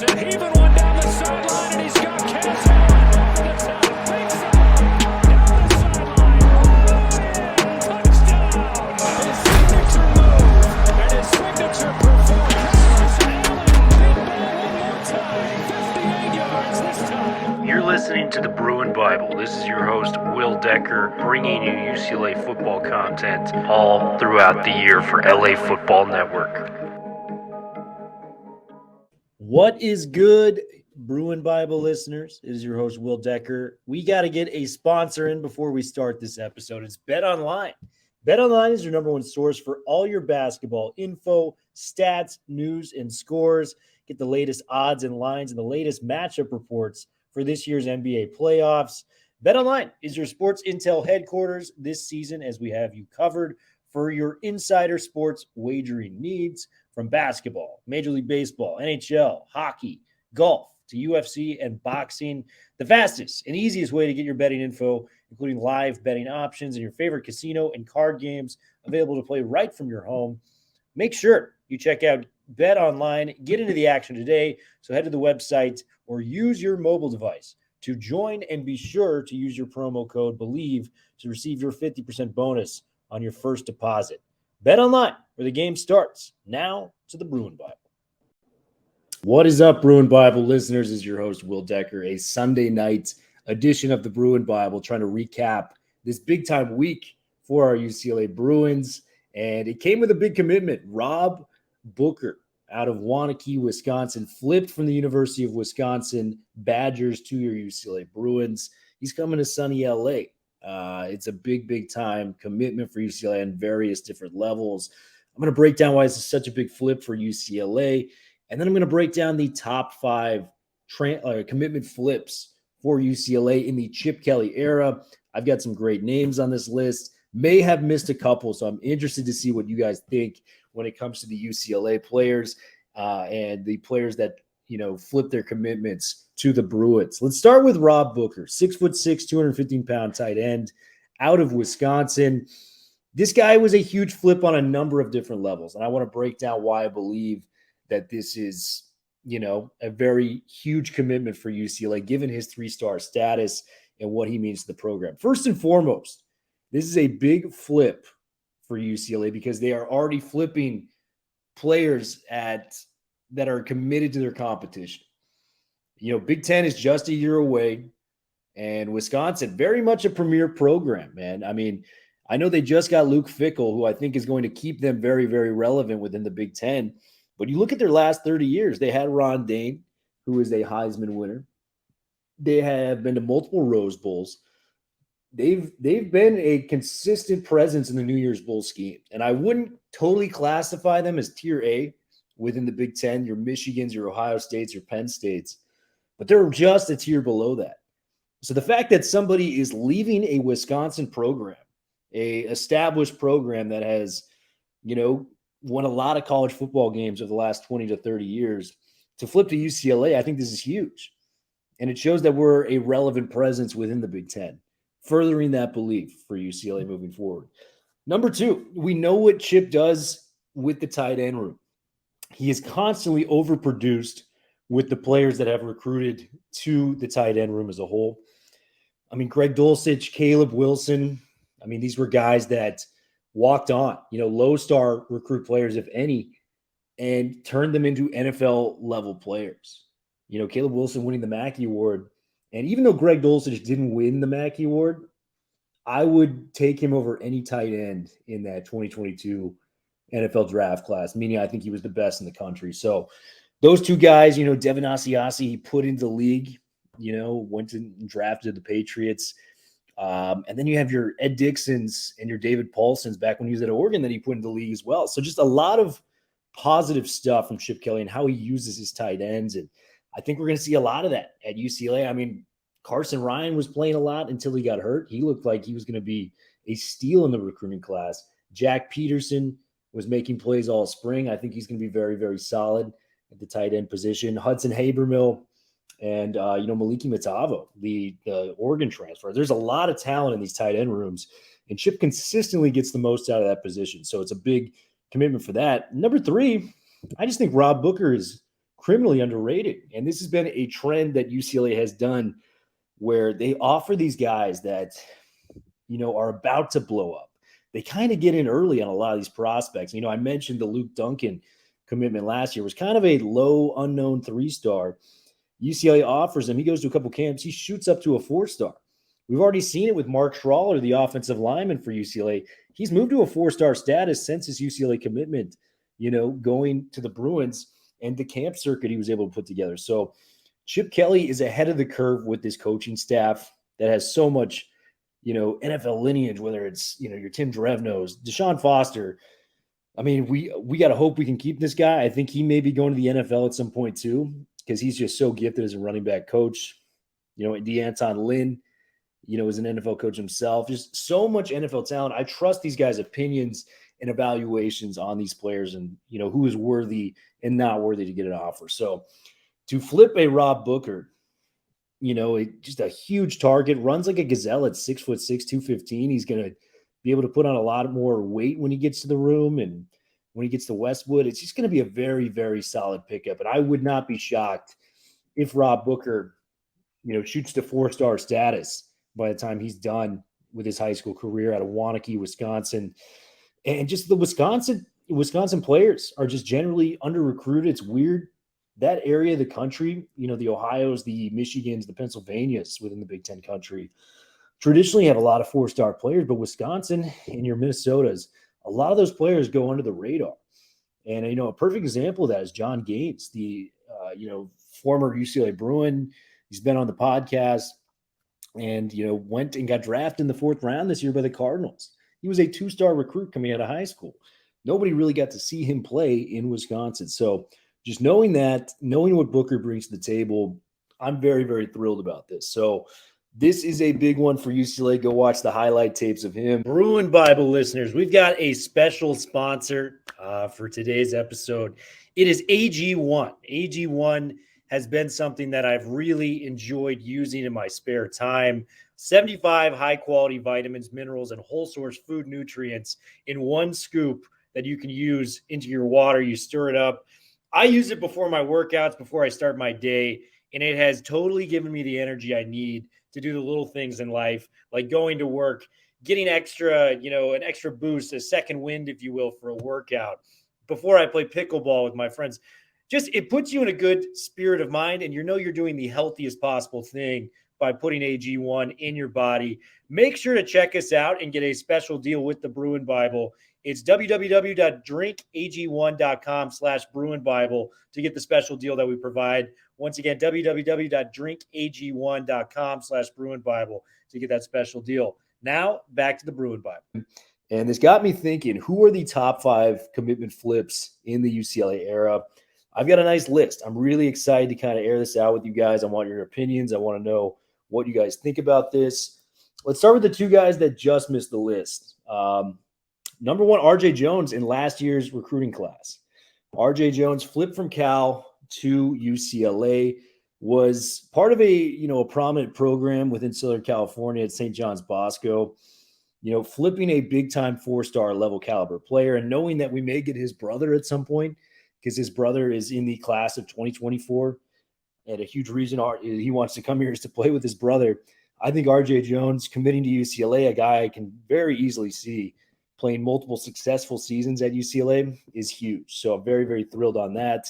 Thompson heaving one down the sideline, and he's got Kazmeir over the top. Big side, down the sideline. Touchdown! His signature move and his signature performance. Allen, big ball one more time. 58 yards this time. You're listening to the Bruin Bible. This is your host, Will Decker, bringing you UCLA football content all throughout the year for LA Football Network. What is good, Bruin Bible listeners? It is your host, Will Decker. We got to get a sponsor in before we start this episode. It's BetOnline. BetOnline is your number one source for all your basketball info, stats, news, and scores. Get the latest odds and lines and the latest matchup reports for this year's NBA playoffs. BetOnline is your sports intel headquarters this season, as we have you covered for your insider sports wagering needs. From basketball, Major League Baseball, NHL, hockey, golf, to UFC and boxing, the fastest and easiest way to get your betting info, including live betting options and your favorite casino and card games available to play right from your home. Make sure you check out BetOnline. Get into the action today. So head to the website or use your mobile device to join, and be sure to use your promo code BELIEVE to receive your 50% bonus on your first deposit. BetOnline, where the game starts. Now to the Bruin Bible. What is up, Bruin Bible listeners? This is your host, Will Decker, a Sunday night edition of the Bruin Bible, trying to recap this big-time week for our UCLA Bruins. And it came with a big commitment. Rob Booker out of Waunakee, Wisconsin, flipped from the University of Wisconsin Badgers to your UCLA Bruins. He's coming to sunny LA. It's a big time commitment for UCLA on various different levels. I'm going to break down why this is such a big flip for UCLA, and then I'm going to break down the top 5 commitment flips for UCLA in the Chip Kelly era. I've got some great names on this list. May have missed a couple, so I'm interested to see what you guys think when it comes to the UCLA players and the players that flip their commitments to the Bruins. Let's start with Rob Booker, 6'6", 215-pound tight end out of Wisconsin. This guy was a huge flip on a number of different levels, and I want to break down why I believe that this is, a very huge commitment for UCLA, given his 3-star status and what he means to the program. First and foremost, this is a big flip for UCLA because they are already flipping players that are committed to their competition. Big Ten is just a year away, and Wisconsin, very much a premier program, man. I mean, I know they just got Luke Fickell, who I think is going to keep them very, very relevant within the Big Ten. But you look at their last 30 years, they had Ron Dayne, who is a Heisman winner. They have been to multiple Rose Bowls. They've been a consistent presence in the New Year's Bowl scheme. And I wouldn't totally classify them as tier A within the Big Ten, your Michigans, your Ohio States, your Penn States. But they're just a tier below that. So the fact that somebody is leaving a Wisconsin program, a established program that has, won a lot of college football games over the last 20 to 30 years, to flip to UCLA, I think this is huge. And it shows that we're a relevant presence within the Big Ten, furthering that belief for UCLA moving forward. Number 2, we know what Chip does with the tight end room. He is constantly overproduced with the players that have recruited to the tight end room as a whole. I mean, Greg Dulcich, Caleb Wilson, these were guys that walked on, low-star recruit players, if any, and turned them into NFL-level players. Caleb Wilson winning the Mackey Award. And even though Greg Dulcich didn't win the Mackey Award, I would take him over any tight end in that 2022 NFL draft class, meaning I think he was the best in the country. So those two guys, Devin Asiasi, he put into the league, went and drafted the Patriots. And then you have your Ed Dixons and your David Paulsons back when he was at Oregon that he put into the league as well. So just a lot of positive stuff from Chip Kelly and how he uses his tight ends. And I think we're going to see a lot of that at UCLA. Carson Ryan was playing a lot until he got hurt. He looked like he was going to be a steal in the recruiting class. Jack Peterson was making plays all spring. I think he's going to be very, very solid at the tight end position. Hudson Habermill and, Moliki Matavao, the Oregon transfer. There's a lot of talent in these tight end rooms, and Chip consistently gets the most out of that position. So it's a big commitment for that. Number 3, I just think Rob Booker is criminally underrated. And this has been a trend that UCLA has done where they offer these guys that, are about to blow up. They kind of get in early on a lot of these prospects. I mentioned the Luke Duncan commitment last year was kind of a low unknown 3-star. UCLA offers him. He goes to a couple camps. He shoots up to a 4-star. We've already seen it with Mark Schraller, the offensive lineman for UCLA. He's moved to a 4-star status since his UCLA commitment, going to the Bruins and the camp circuit he was able to put together. So Chip Kelly is ahead of the curve with this coaching staff that has so much, NFL lineage, whether it's, your Tim Drevnos, Deshaun Foster. I mean, we got to hope we can keep this guy. I think he may be going to the NFL at some point too, because he's just so gifted as a running back coach. DeAnton Lynn, is an NFL coach himself. Just so much NFL talent. I trust these guys' opinions and evaluations on these players and, who is worthy and not worthy to get an offer. So to flip a Rob Booker, just a huge target, runs like a gazelle at 6'6", 215. He's going to be able to put on a lot more weight when he gets to the room and when he gets to Westwood. It's just going to be a very, very solid pickup. And I would not be shocked if Rob Booker, shoots to 4-star status by the time he's done with his high school career out of Waunakee, Wisconsin. And just the Wisconsin players are just generally under-recruited. It's weird. That area of the country, the Ohios, the Michigans, the Pennsylvanias within the Big Ten country, traditionally have a lot of 4-star players, but Wisconsin and your Minnesotas, a lot of those players go under the radar. And, a perfect example of that is John Gaines, the, former UCLA Bruin. He's been on the podcast and, went and got drafted in the 4th round this year by the Cardinals. He was a 2-star recruit coming out of high school. Nobody really got to see him play in Wisconsin. So just knowing what Booker brings to the table, I'm very, very thrilled about this. So this is a big one for UCLA. Go watch the highlight tapes of him. Bruin Bible listeners, we've got a special sponsor for today's episode. It is AG1. AG1 has been something that I've really enjoyed using in my spare time. 75 high-quality vitamins, minerals, and whole-source food nutrients in one scoop that you can use into your water. You stir it up. I use it before my workouts, before I start my day, and it has totally given me the energy I need to do the little things in life, like going to work, getting extra, an extra boost, a second wind, if you will, for a workout. Before I play pickleball with my friends, just it puts you in a good spirit of mind, and you're doing the healthiest possible thing by putting AG1 in your body. Make sure to check us out and get a special deal with the Bruin Bible. It's www.drinkag1.com/Bruin Bible to get the special deal that we provide. Once again, www.drinkag1.com/Bruin Bible to get that special deal. Now, back to the Bruin Bible. And this got me thinking, who are the top 5 commitment flips in the UCLA era? I've got a nice list. I'm really excited to kind of air this out with you guys. I want your opinions. I want to know what you guys think about this. Let's start with the 2 guys that just missed the list. Number 1, R.J. Jones in last year's recruiting class. R.J. Jones flipped from Cal to UCLA, was part of a prominent program within Southern California at St. John's Bosco, flipping a big-time 4-star level caliber player and knowing that we may get his brother at some point because his brother is in the class of 2024. And a huge reason he wants to come here is to play with his brother. I think R.J. Jones committing to UCLA, a guy I can very easily see playing multiple successful seasons at UCLA, is huge. So I'm very, very thrilled on that.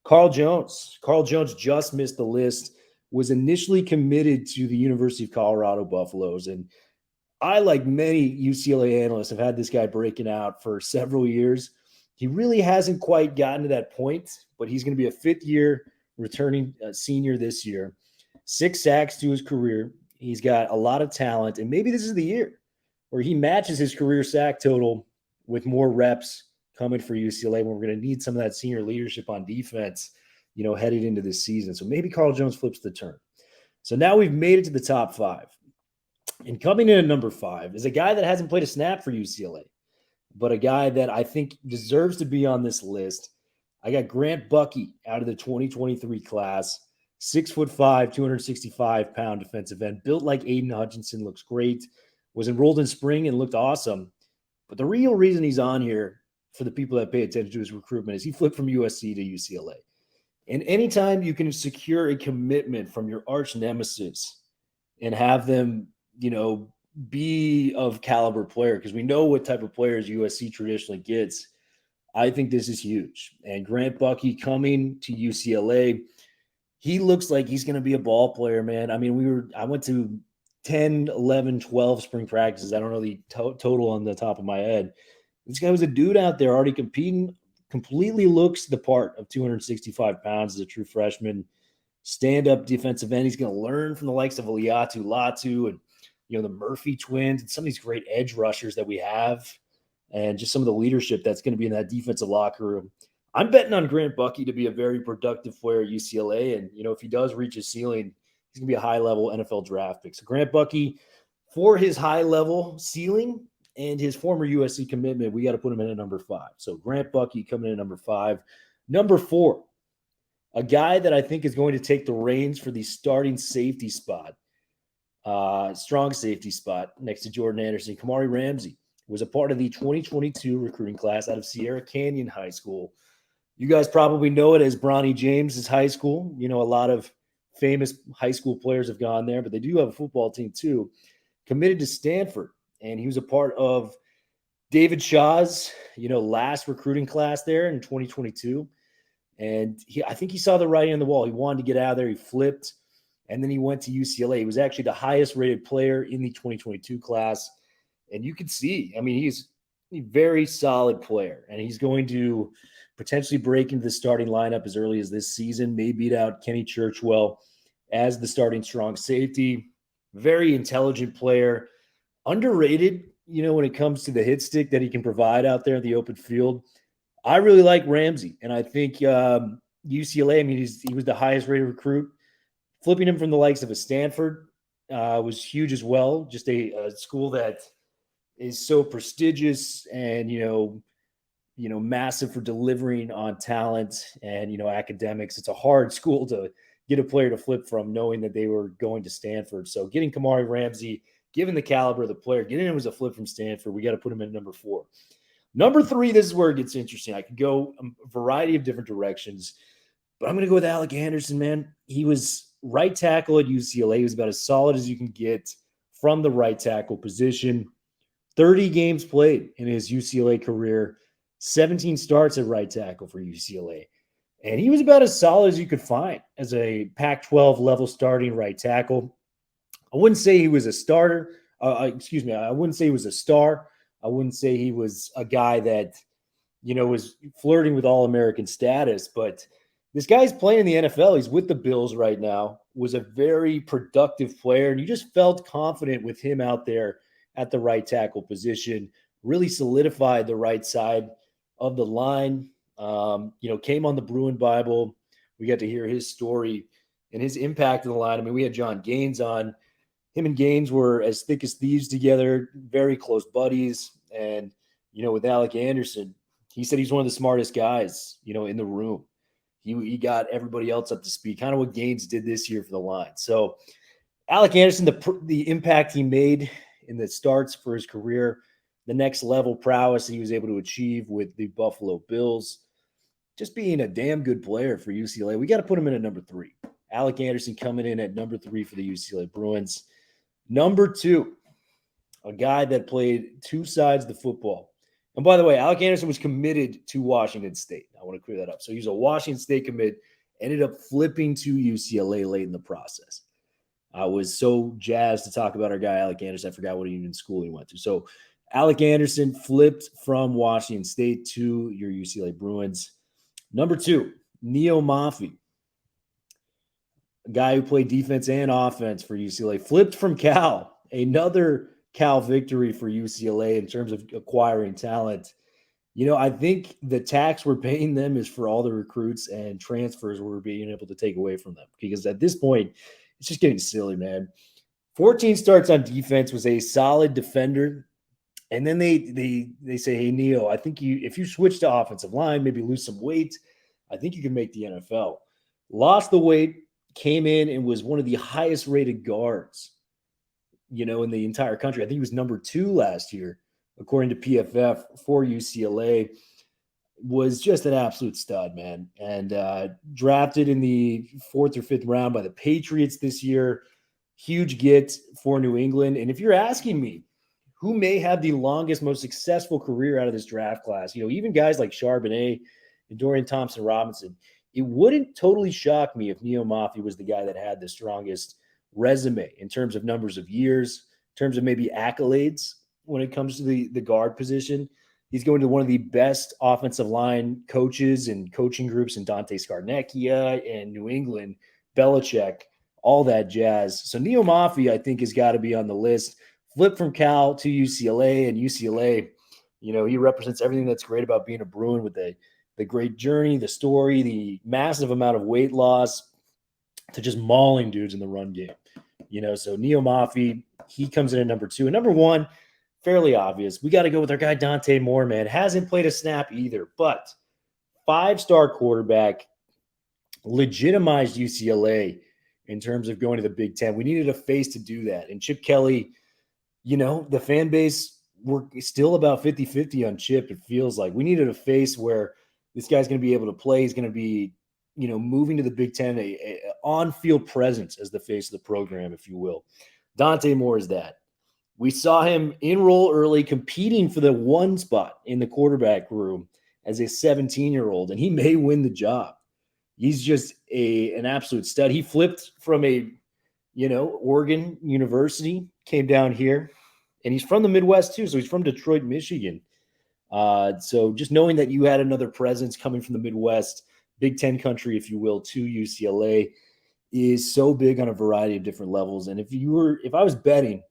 Carl Jones. Carl Jones just missed the list, was initially committed to the University of Colorado Buffaloes. And I, like many UCLA analysts, have had this guy breaking out for several years. He really hasn't quite gotten to that point, but he's going to be a 5th-year returning senior this year. 6 sacks to his career. He's got a lot of talent, and maybe this is the year where he matches his career sack total with more reps coming for UCLA when we're going to need some of that senior leadership on defense, headed into this season. So maybe Carl Jones flips the turn. So now we've made it to the top 5. And coming in at number 5 is a guy that hasn't played a snap for UCLA, but a guy that I think deserves to be on this list. I got Grant Buckey out of the 2023 class, 6'5", 265-pound defensive end, built like Aiden Hutchinson, looks great, was enrolled in spring and looked awesome. But the real reason he's on here for the people that pay attention to his recruitment is he flipped from USC to UCLA. And anytime you can secure a commitment from your arch nemesis and have them, be of caliber player, because we know what type of players USC traditionally gets, I think this is huge. And Grant Buckey coming to UCLA, he looks like he's going to be a ball player, man. I mean, I went to 10, 11, 12 spring practices. I don't know the total on the top of my head. This guy was a dude out there already competing, completely looks the part of 265 pounds as a true freshman. Stand-up defensive end. He's going to learn from the likes of Oluwafemi and, the Murphy twins and some of these great edge rushers that we have and just some of the leadership that's going to be in that defensive locker room. I'm betting on Grant Buckey to be a very productive player at UCLA. And, if he does reach his ceiling, he's going to be a high-level NFL draft pick. So Grant Buckey, for his high-level ceiling and his former USC commitment, we got to put him in at number 5. So Grant Buckey coming in at number 5. Number 4, a guy that I think is going to take the reins for the starting safety spot, strong safety spot next to Jordan Anderson. Kamari Ramsey was a part of the 2022 recruiting class out of Sierra Canyon High School. You guys probably know it as Bronny James's high school. A lot of famous high school players have gone there, but they do have a football team too. Committed to Stanford, and he was a part of David Shaw's, last recruiting class there in 2022. And I think he saw the writing on the wall. He wanted to get out of there. He flipped, and then he went to UCLA. He was actually the highest rated player in the 2022 class. And you can see, he's a very solid player, and he's going to potentially break into the starting lineup as early as this season, may beat out Kenny Churchwell as the starting strong safety. Very intelligent player, underrated, when it comes to the hit stick that he can provide out there in the open field. I really like Ramsey, and I think UCLA, he was the highest rated recruit. Flipping him from the likes of a Stanford was huge as well. Just a school that is so prestigious and, massive for delivering on talent and, academics. It's a hard school to get a player to flip from, knowing that they were going to Stanford. So getting Kamari Ramsey, given the caliber of the player, getting him as a flip from Stanford, we got to put him in number 4. Number 3, this is where it gets interesting. I could go a variety of different directions, but I'm going to go with Alec Anderson, man. He was right tackle at UCLA. He was about as solid as you can get from the right tackle position. 30 games played in his UCLA career, 17 starts at right tackle for UCLA. And he was about as solid as you could find as a Pac-12 level starting right tackle. I wouldn't say he was a starter. I wouldn't say he was a star. I wouldn't say he was a guy that, was flirting with All-American status. But this guy's playing in the NFL. He's with the Bills right now, was a very productive player. And you just felt confident with him out there at the right tackle position, really solidified the right side of the line. Came on the Bruin Bible. We got to hear his story and his impact on the line. We had John Gaines on. Him and Gaines were as thick as thieves together, very close buddies. And, with Alec Anderson, he said he's one of the smartest guys, in the room. He got everybody else up to speed, kind of what Gaines did this year for the line. So Alec Anderson, the impact he made in the starts for his career, the next level prowess he was able to achieve with the Buffalo Bills, just being a damn good player for UCLA. We got to put him in at number 3. Alec Anderson coming in at number 3 for the UCLA Bruins. Number 2, a guy that played two sides of the football. And by the way, Alec Anderson was committed to Washington State. I want to clear that up. So he was a Washington State commit, ended up flipping to UCLA late in the process. I was so jazzed to talk about our guy, Alec Anderson. I forgot what even school he went to. So Alec Anderson flipped from Washington State to your UCLA Bruins. Number 2, Neo Mafi, a guy who played defense and offense for UCLA, flipped from Cal, another Cal victory for UCLA in terms of acquiring talent. I think the tax we're paying them is for all the recruits and transfers we're being able to take away from them, because at this point, it's just getting silly, man. 14 starts on defense, was a solid defender. And then they say, hey, Neo, I think if you switch to offensive line, maybe lose some weight, I think you can make the NFL. Lost the weight, came in and was one of the highest rated guards, in the entire country. I think he was number 2 last year, according to PFF for UCLA. was just an absolute stud, man. And drafted in the 4th or 5th round by the Patriots this year. Huge get for New England. And if you're asking me who may have the longest, most successful career out of this draft class, even guys like Charbonnet and Dorian Thompson-Robinson, it wouldn't totally shock me if Neo Mafi was the guy that had the strongest resume in terms of numbers of years, in terms of maybe accolades when it comes to the guard position. He's going to one of the best offensive line coaches and coaching groups in Dante Scarnecchia and New England, Belichick, all that jazz. So Neo Mafi, I think, has got to be on the list. Flip from Cal to UCLA, and UCLA, he represents everything that's great about being a Bruin with the great journey, the story, the massive amount of weight loss to just mauling dudes in the run game. So Neo Mafi, he comes in at number 2. And number 1, fairly obvious. We got to go with our guy Dante Moore, man. Hasn't played a snap either, but 5-star quarterback, legitimized UCLA in terms of going to the Big Ten. We needed a face to do that. And Chip Kelly, the fan base, we're still about 50-50 on Chip, it feels like. We needed a face where this guy's going to be able to play. He's going to be, moving to the Big Ten, a on-field presence as the face of the program, if you will. Dante Moore is that. We saw him enroll early, competing for the 1 spot in the quarterback room as a 17-year-old, and he may win the job. He's just an absolute stud. He flipped from Oregon University, came down here, and he's from the Midwest too. So he's from Detroit, Michigan. So just knowing that you had another presence coming from the Midwest, Big Ten country, if you will, to UCLA is so big on a variety of different levels. And if I was betting,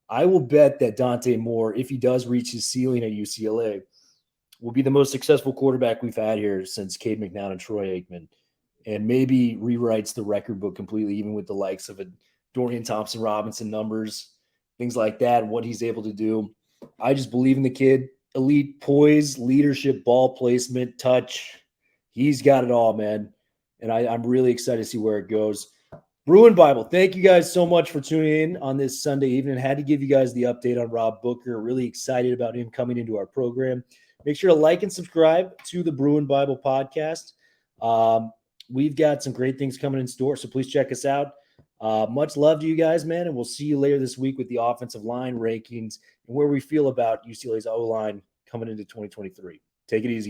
I will bet that Dante Moore, if he does reach his ceiling at UCLA, will be the most successful quarterback we've had here since Cade McNown and Troy Aikman, and maybe rewrites the record book completely, even with the likes of a Dorian Thompson-Robinson numbers, things like that, and what he's able to do. I just believe in the kid. Elite poise, leadership, ball placement, touch. He's got it all, man. And I'm really excited to see where it goes. Bruin Bible, thank you guys so much for tuning in on this Sunday evening. Had to give you guys the update on Rob Booker. Really excited about him coming into our program. Make sure to like and subscribe to the Bruin Bible podcast. We've got some great things coming in store, so please check us out. Much love to you guys, man, and we'll see you later this week with the offensive line rankings and where we feel about UCLA's O-line coming into 2023. Take it easy.